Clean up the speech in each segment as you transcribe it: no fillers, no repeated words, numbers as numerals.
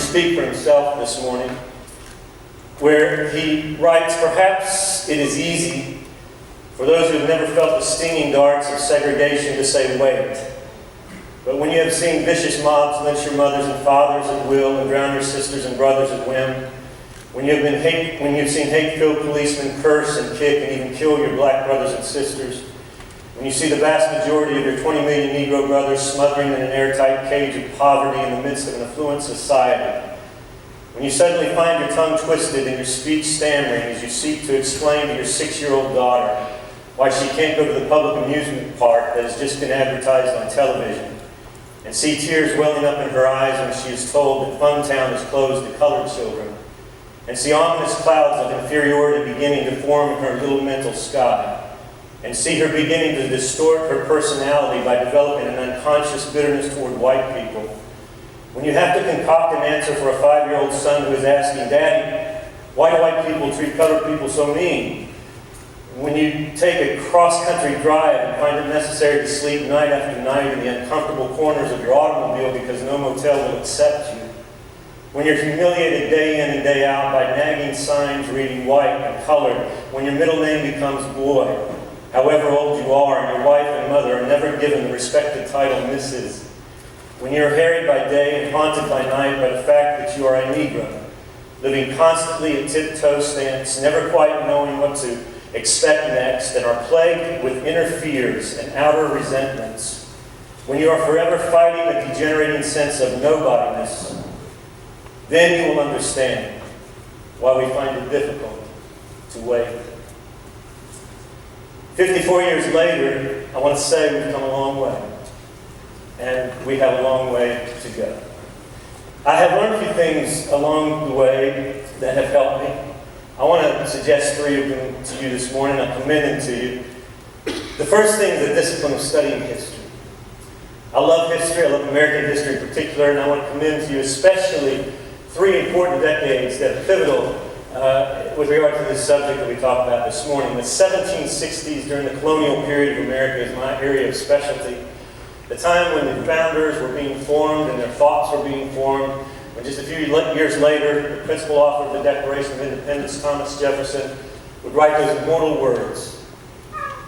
speak for himself this morning, where he writes, "Perhaps it is easy for those who have never felt the stinging darts of segregation to say, 'Wait.' But when you have seen vicious mobs lynch your mothers and fathers at will and drown your sisters and brothers at whim, when you've seen hate-filled policemen curse and kick and even kill your black brothers and sisters, when you see the vast majority of your 20 million Negro brothers smothering in an airtight cage of poverty in the midst of an affluent society, when you suddenly find your tongue twisted and your speech stammering as you seek to explain to your 6-year-old daughter why she can't go to the public amusement park that has just been advertised on television, and see tears welling up in her eyes when she is told that Funtown is closed to colored children, and see ominous clouds of inferiority beginning to form in her little mental sky, and see her beginning to distort her personality by developing an unconscious bitterness toward white people, when you have to concoct an answer for a 5-year-old son who is asking, 'Daddy, why do white people treat colored people so mean?' When you take a cross-country drive and find it necessary to sleep night after night in the uncomfortable corners of your automobile because no motel will accept you, when you're humiliated day in and day out by nagging signs reading white and colored, when your middle name becomes boy, however old you are, and your wife and mother are never given the respected title Mrs., when you're harried by day and haunted by night by the fact that you are a Negro, living constantly at tiptoe stance, never quite knowing what to expect next, and are plagued with inner fears and outer resentments, when you are forever fighting a degenerating sense of nobodiness, then you will understand why we find it difficult to wait. 54 years later, I want to say we've come a long way, and we have a long way to go. I have learned a few things along the way that have helped me. I want to suggest 3 of them to you this morning. I commend them to you. The first thing is the discipline of studying history. I love history. I love American history in particular, and I want to commend to you especially 3 important decades that are pivotal with regard to this subject that we talked about this morning. The 1760s, during the colonial period of America, is my area of specialty. The time when the founders were being formed and their thoughts were being formed. When just a few years later, the principal author of the Declaration of Independence, Thomas Jefferson, would write those immortal words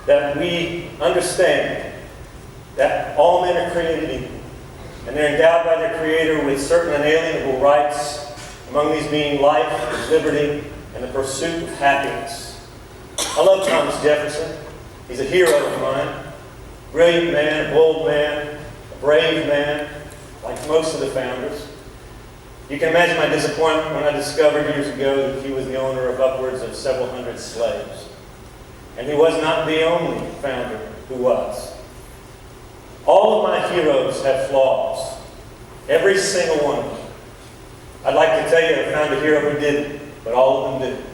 that we understand that all men are created equal, and they're endowed by their Creator with certain unalienable rights, among these being life, liberty, and the pursuit of happiness. I love Thomas Jefferson. He's a hero of mine. Brilliant man, a bold man, a brave man, like most of the founders. You can imagine my disappointment when I discovered years ago that he was the owner of upwards of several hundred slaves. And he was not the only founder who was. All of my heroes have flaws. Every single one of them. I'd like to tell you I found a hero who didn't, but all of them did.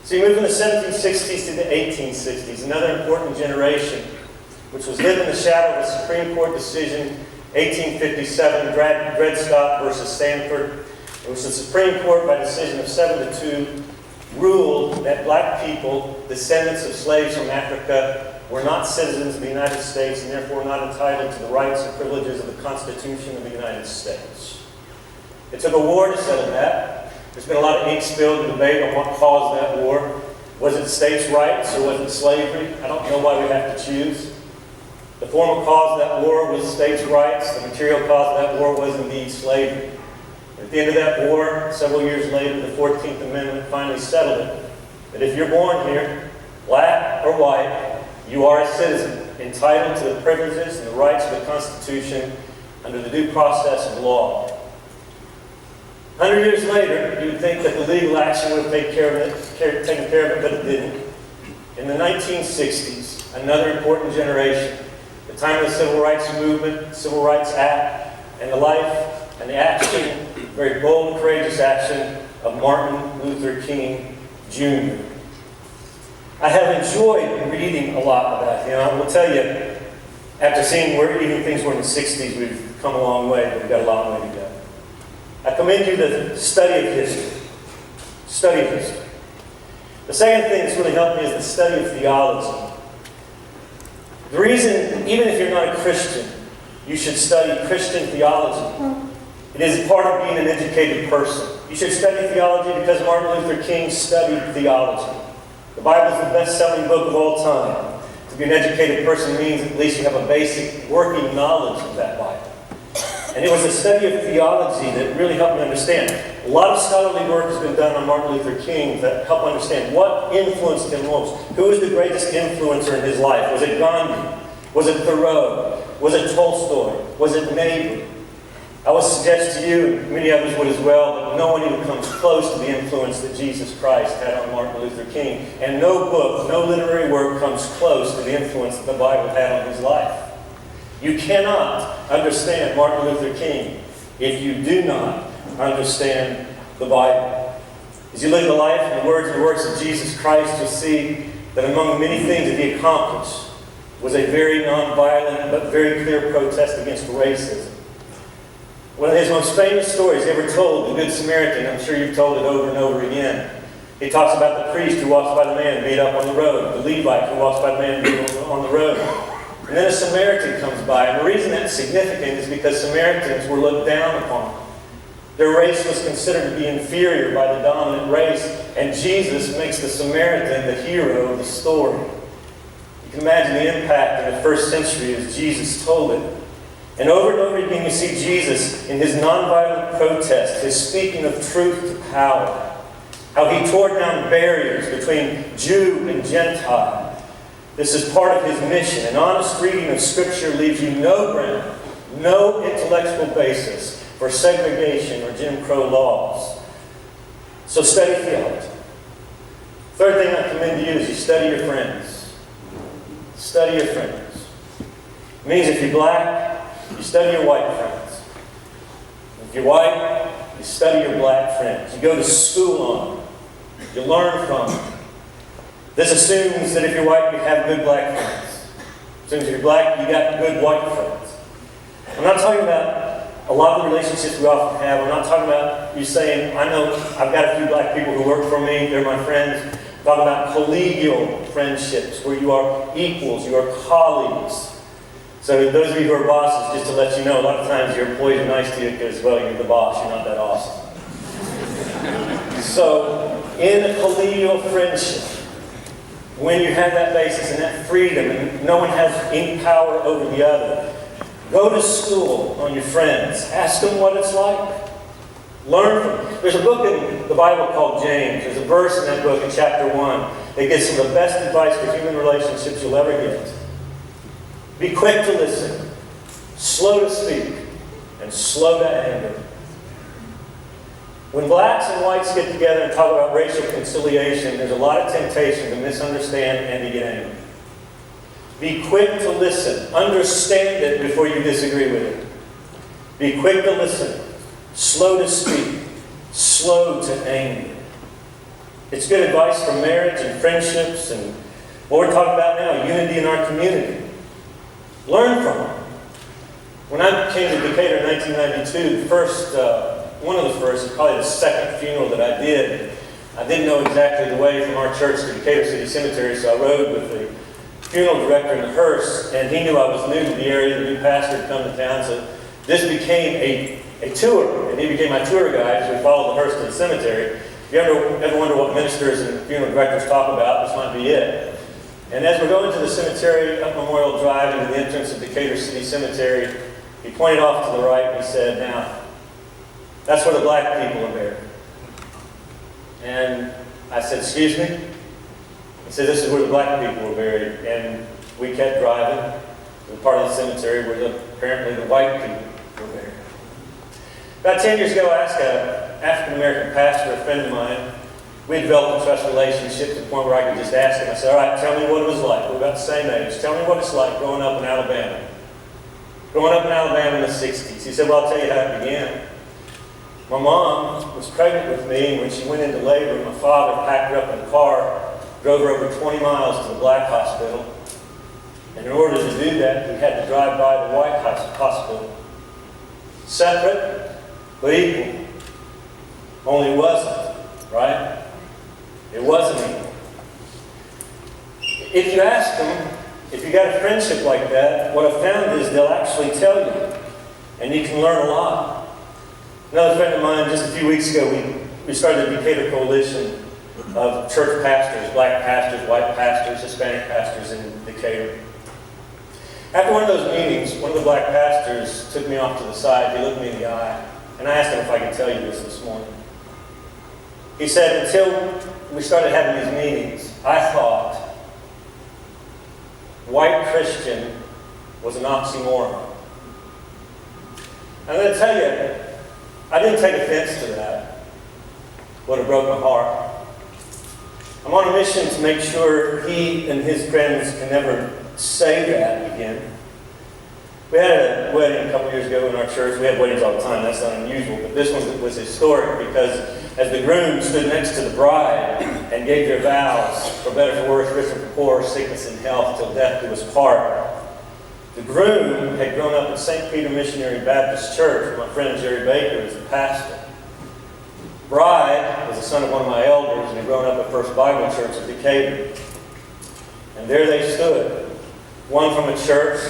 So you move from the 1760s to the 1860s, another important generation, which was lived in the shadow of a Supreme Court decision, 1857, Dred Scott versus Stanford, in which the Supreme Court, by decision of 7-2, ruled that black people, descendants of slaves from Africa, were not citizens of the United States and therefore not entitled to the rights and privileges of the Constitution of the United States. It took a war to settle that. There's been a lot of ink spilled and debate on what caused that war. Was it states' rights or was it slavery? I don't know why we have to choose. The formal cause of that war was states' rights. The material cause of that war was indeed slavery. At the end of that war, several years later, the 14th Amendment finally settled it. That if you're born here, black or white, you are a citizen, entitled to the privileges and the rights of the Constitution under the due process of law. 100 years later, you would think that the legal action would have taken care of it, but it didn't. In the 1960s, another important generation, the time of the Civil Rights Movement, Civil Rights Act, and the life and the action, very bold, courageous action of Martin Luther King, Jr. I have enjoyed reading a lot about him. I will tell you, after seeing where even things were in the 60s, we've come a long way, but we've got a long way to go. I commend you the study of history. Study of history. The second thing that's really helped me is the study of theology. The reason, even if you're not a Christian, you should study Christian theology It is part of being an educated person. You should study theology because Martin Luther King studied theology. The Bible is the best-selling book of all time. To be an educated person means at least you have a basic working knowledge of that Bible. And it was a study of theology that really helped me understand. A lot of scholarly work has been done on Martin Luther King that help understand what influenced him most. Who was the greatest influencer in his life? Was it Gandhi? Was it Thoreau? Was it Tolstoy? Was it Nehru? I would suggest to you, and many others would as well, that no one even comes close to the influence that Jesus Christ had on Martin Luther King. And no book, no literary work comes close to the influence that the Bible had on his life. You cannot understand Martin Luther King if you do not understand the Bible. As you look at the life and the works of Jesus Christ, you'll see that among the many things that he accomplished was a very nonviolent but very clear protest against racism. One of his most famous stories ever told, the Good Samaritan, I'm sure you've told it over and over again. He talks about the priest who walks by the man beat up on the road, the Levite who walks by the man beat on the road. And then a Samaritan comes by. And the reason that's significant is because Samaritans were looked down upon. Their race was considered to be inferior by the dominant race. And Jesus makes the Samaritan the hero of the story. You can imagine the impact in the first century as Jesus told it. And over again you see Jesus in his nonviolent protest, his speaking of truth to power. How he tore down barriers between Jew and Gentile. This is part of his mission. An honest reading of Scripture leaves you no ground, no intellectual basis for segregation or Jim Crow laws. So study theology. Third thing I commend to you is you study your friends. Study your friends. It means if you're black, you study your white friends. If you're white, you study your black friends. You go to school on them. You learn from them. This assumes that if you're white, you have good black friends. Assumes if you're black, you got good white friends. I'm not talking about a lot of the relationships we often have. I'm not talking about you saying, I know I've got a few black people who work for me, they're my friends. I'm talking about collegial friendships where you are equals, you are colleagues. So those of you who are bosses, just to let you know, a lot of times your employees are nice to you because, well, you're the boss, you're not that awesome. So in a collegial friendship, when you have that basis and that freedom and no one has any power over the other, go to school on your friends. Ask them what it's like. Learn from them. There's a book in the Bible called James. There's a verse in that book in chapter 1 that gives some of the best advice for human relationships you'll ever get. Be quick to listen, slow to speak, and slow to anger. When blacks and whites get together and talk about racial conciliation, there's a lot of temptation to misunderstand and to get angry. Be quick to listen. Understand it before you disagree with it. Be quick to listen. Slow to speak. Slow to anger. It's good advice for marriage and friendships and what we're talking about now, unity in our community. Learn from them. When I came to Decatur in 1992, one of the first, probably the second funeral that I didn't know exactly the way from our church to Decatur City Cemetery, so I rode with the funeral director in the hearse, and he knew I was new to the area, the new pastor had come to town, so this became a tour, and he became my tour guide as we followed the hearse to the cemetery. If you ever wonder what ministers and funeral directors talk about, this might be it. And as we're going to the cemetery, up Memorial Drive, into the entrance of Decatur City Cemetery, he pointed off to the right and he said, now, that's where the black people are buried. And I said, excuse me? He said, this is where the black people were buried. And we kept driving to the part of the cemetery where apparently the white people were buried. About 10 years ago, I asked an African-American pastor, a friend of mine. We had developed a trust relationship to the point where I could just ask him. I said, all right, tell me what it was like. We're about the same age. Tell me what it's like growing up in Alabama. Growing up in Alabama in the 60s. He said, well, I'll tell you how it began. My mom was pregnant with me, and when she went into labor, my father packed her up in a car, drove her over 20 miles to the black hospital. And in order to do that, we had to drive by the white hospital. Separate, but equal. Only it wasn't, right? It wasn't equal. If you ask them, if you got a friendship like that, what I've found is they'll actually tell you. And you can learn a lot. Another friend of mine, just a few weeks ago, we started a Decatur coalition of church pastors, black pastors, white pastors, Hispanic pastors in Decatur. After one of those meetings, one of the black pastors took me off to the side. He looked me in the eye, and I asked him if I could tell you this morning. He said, until we started having these meetings, I thought white Christian was an oxymoron. I'm going to tell you, I didn't take offense to that. Would have broke my heart. I'm on a mission to make sure he and his friends can never say that again. We had a wedding a couple years ago in our church. We have weddings all the time. That's not unusual. But this one was historic because as the groom stood next to the bride and gave their vows, for better, for worse, rich and for poor, sickness and health, till death do us part. The groom had grown up at St. Peter Missionary Baptist Church. My friend Jerry Baker is the pastor. Bride was the son of one of my elders and had grown up at First Bible Church at Decatur. And there they stood. One from a church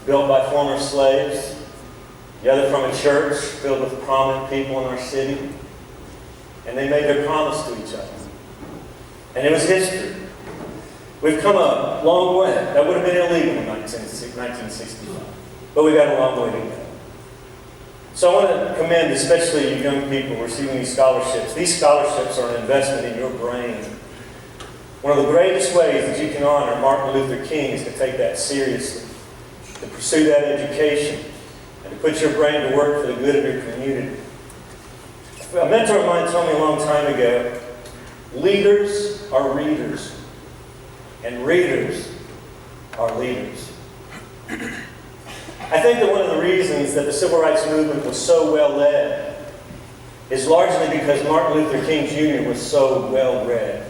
built by former slaves. The other from a church filled with prominent people in our city. And they made their promise to each other. And it was history. We've come a long way. That would have been illegal in 1965. But we've got a long way to go. So I want to commend especially you young people receiving these scholarships. These scholarships are an investment in your brain. One of the greatest ways that you can honor Martin Luther King is to take that seriously, to pursue that education, and to put your brain to work for the good of your community. A mentor of mine told me a long time ago, leaders are readers, and readers are leaders. I think that one of the reasons that the Civil Rights Movement was so well led is largely because Martin Luther King Jr. was so well read.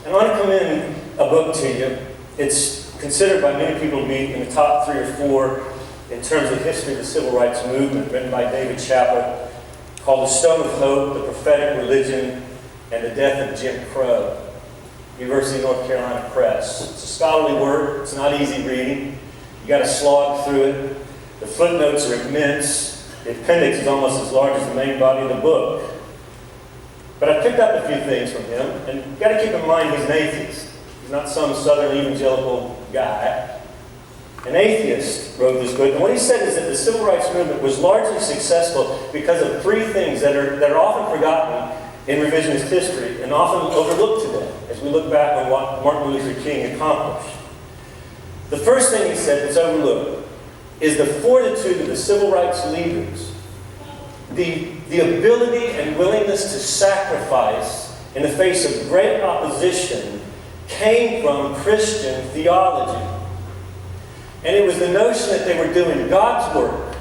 And I want to commend a book to you. It's considered by many people to be in the top 3 or 4 in terms of history of the Civil Rights Movement, written by David Chappell, called The Stone of Hope, The Prophetic Religion, and the Death of Jim Crow, University of North Carolina Press. It's a scholarly work. It's not easy reading. You got to slog through it. The footnotes are immense. The appendix is almost as large as the main body of the book. But I picked up a few things from him, and you've got to keep in mind he's an atheist. He's not some southern evangelical guy. An atheist wrote this book, and what he said is that the Civil Rights Movement was largely successful because of 3 things that are often forgotten in revisionist history and often overlooked today as we look back on what Martin Luther King accomplished. The first thing he said that's overlooked is the fortitude of the civil rights leaders. The ability and willingness to sacrifice in the face of great opposition came from Christian theology. And it was the notion that they were doing God's work.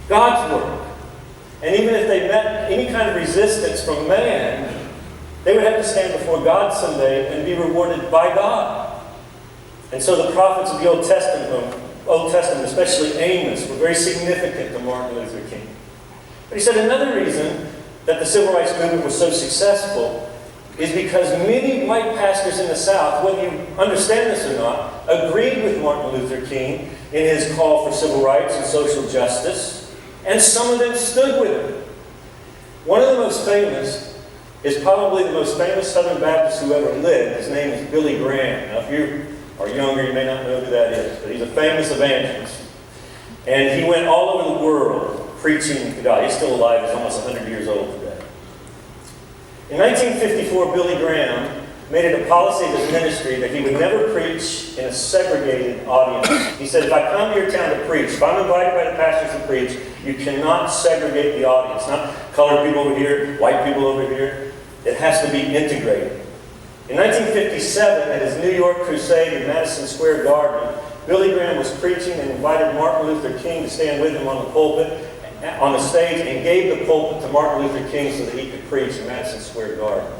God's work. And even if they met any kind of resistance from man, they would have to stand before God someday and be rewarded by God. And so the prophets of the Old Testament, especially Amos, were very significant to Martin Luther King. But he said another reason that the Civil Rights Movement was so successful is because many white pastors in the South, whether you understand this or not, agreed with Martin Luther King in his call for civil rights and social justice, and some of them stood with him. One of the most famous is probably the most famous Southern Baptist who ever lived. His name is Billy Graham. Now, if you are younger, you may not know who that is, but he's a famous evangelist. And he went all over the world preaching to God. He's still alive. He's almost 100 years old today. In 1954, Billy Graham made it a policy of his ministry that he would never preach in a segregated audience. He said, if I come to your town to preach, if I'm invited by the pastors to preach, you cannot segregate the audience. Not colored people over here, white people over here. It has to be integrated. In 1957, at his New York crusade in Madison Square Garden, Billy Graham was preaching and invited Martin Luther King to stand with him on the pulpit, on the stage, and gave the pulpit to Martin Luther King so that he could preach in Madison Square Garden.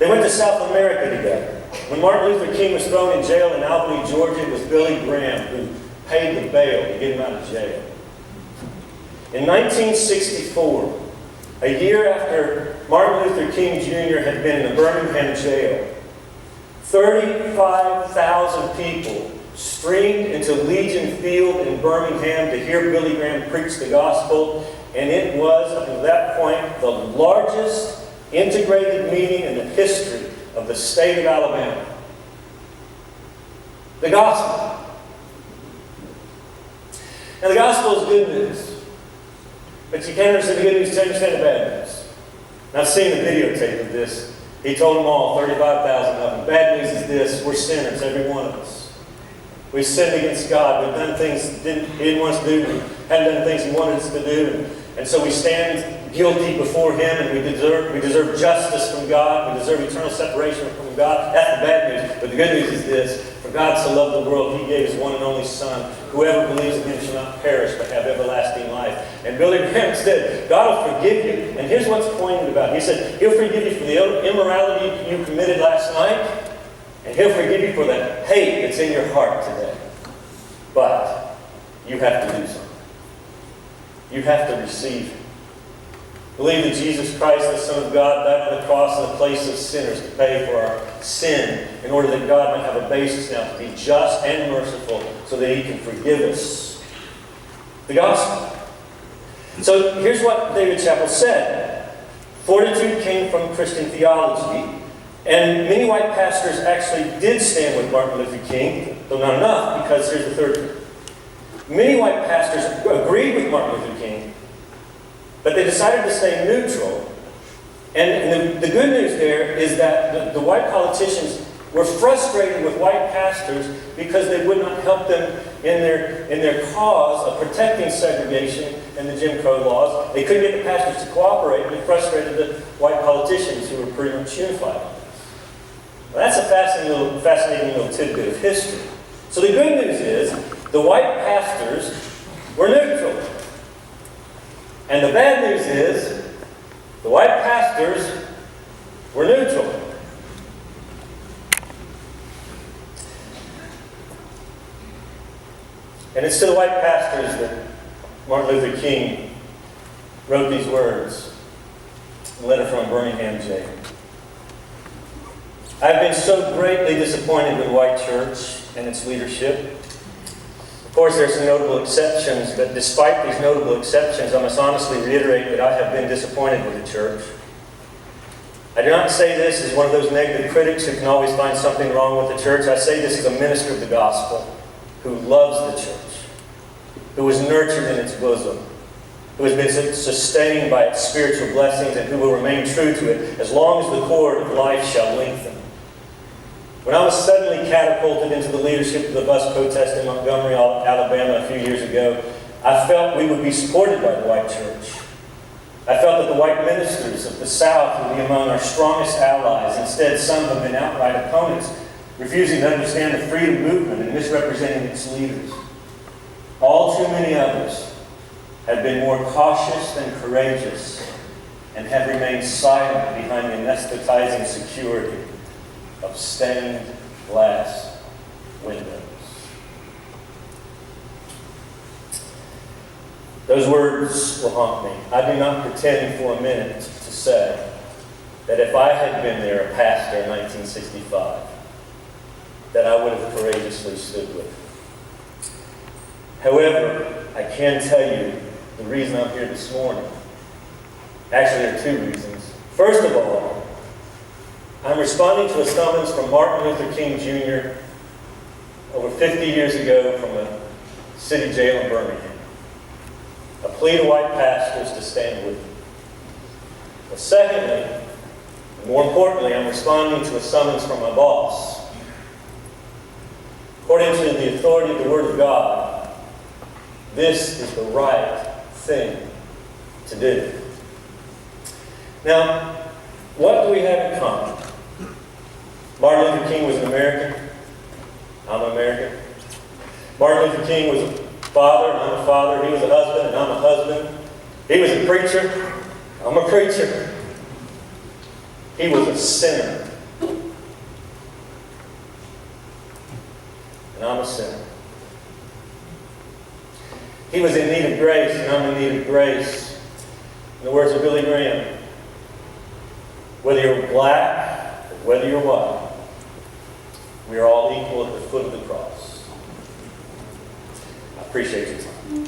They went to South America together. When Martin Luther King was thrown in jail in Albany, Georgia, it was Billy Graham who paid the bail to get him out of jail. In 1964, a year after Martin Luther King Jr. had been in the Birmingham jail, 35,000 people streamed into Legion Field in Birmingham to hear Billy Graham preach the gospel and it was, up to that point, the largest integrated meeting in the history of the state of Alabama. The gospel. Now, the gospel is good news, but you can't understand the good news until you understand the bad news. And I've seen the videotape of this. He told them all, 35,000 of them. Bad news is this: we're sinners, every one of us. We've sinned against God. We've done things He didn't want us to do. We haven't done things He wanted us to do. And so we stand guilty before Him, and we deserve justice from God. We deserve eternal separation from God. That's the bad news. But the good news is this: for God so loved the world, He gave His one and only Son. Whoever believes in Him shall not perish, but have everlasting life. And Billy Graham said, God will forgive you. And here's what's pointed about. He said, He'll forgive you for the immorality you committed last night. And He'll forgive you for the hate that's in your heart today. But you have to do something. You have to receive Him. Believe that Jesus Christ, the Son of God, died on the cross in the place of sinners to pay for our sin, in order that God might have a basis now to be just and merciful, so that He can forgive us. The gospel. So here's what David Chappell said. Fortitude came from Christian theology, and many white pastors actually did stand with Martin Luther King, though not enough, because here's the third thing. Many white pastors agreed with Martin Luther King, but they decided to stay neutral. And the good news there is that the white politicians were frustrated with white pastors because they would not help them in their cause of protecting segregation and the Jim Crow laws. They couldn't get the pastors to cooperate, and it frustrated the white politicians who were pretty much unified on this. Well, that's a fascinating little tidbit of history. So the good news is the white pastors were neutral. And the bad news is the white pastors were neutral. And it's to the white pastors that Martin Luther King wrote these words, a letter from Birmingham jail. I've been so greatly disappointed with the white church and its leadership. Of course, there are some notable exceptions, but despite these notable exceptions, I must honestly reiterate that I have been disappointed with the church. I do not say this as one of those negative critics who can always find something wrong with the church. I say this as a minister of the gospel who loves the church, who was nurtured in its bosom, who has been sustained by its spiritual blessings, and who will remain true to it as long as the cord of life shall lengthen. When I was suddenly catapulted into the leadership of the bus protest in Montgomery, Alabama a few years ago, I felt we would be supported by the white church. I felt that the white ministers of the South would be among our strongest allies. Instead, some have been outright opponents, refusing to understand the freedom movement and misrepresenting its leaders. All too many others have been more cautious than courageous and have remained silent behind the anesthetizing security of stained glass windows. Those words will haunt me. I do not pretend for a minute to say that if I had been there, a pastor in 1965, that I would have courageously stood with him. However, I can tell you the reason I'm here this morning. Actually, there are two reasons. First of all, I'm responding to a summons from Martin Luther King Jr. over 50 years ago from a city jail in Birmingham. A plea to white pastors to stand with him. But secondly, and more importantly, I'm responding to a summons from my boss. According to the authority of the Word of God, this is the right thing to do. Now, what do we have in common? Martin Luther King was an American. I'm an American. Martin Luther King was a father, and I'm a father. He was a husband, and I'm a husband. He was a preacher. I'm a preacher. He was a sinner. And I'm a sinner. He was in need of grace, and I'm in need of grace. In the words of Billy Graham, whether you're black or whether you're white, we are all equal at the foot of the cross. I appreciate your time.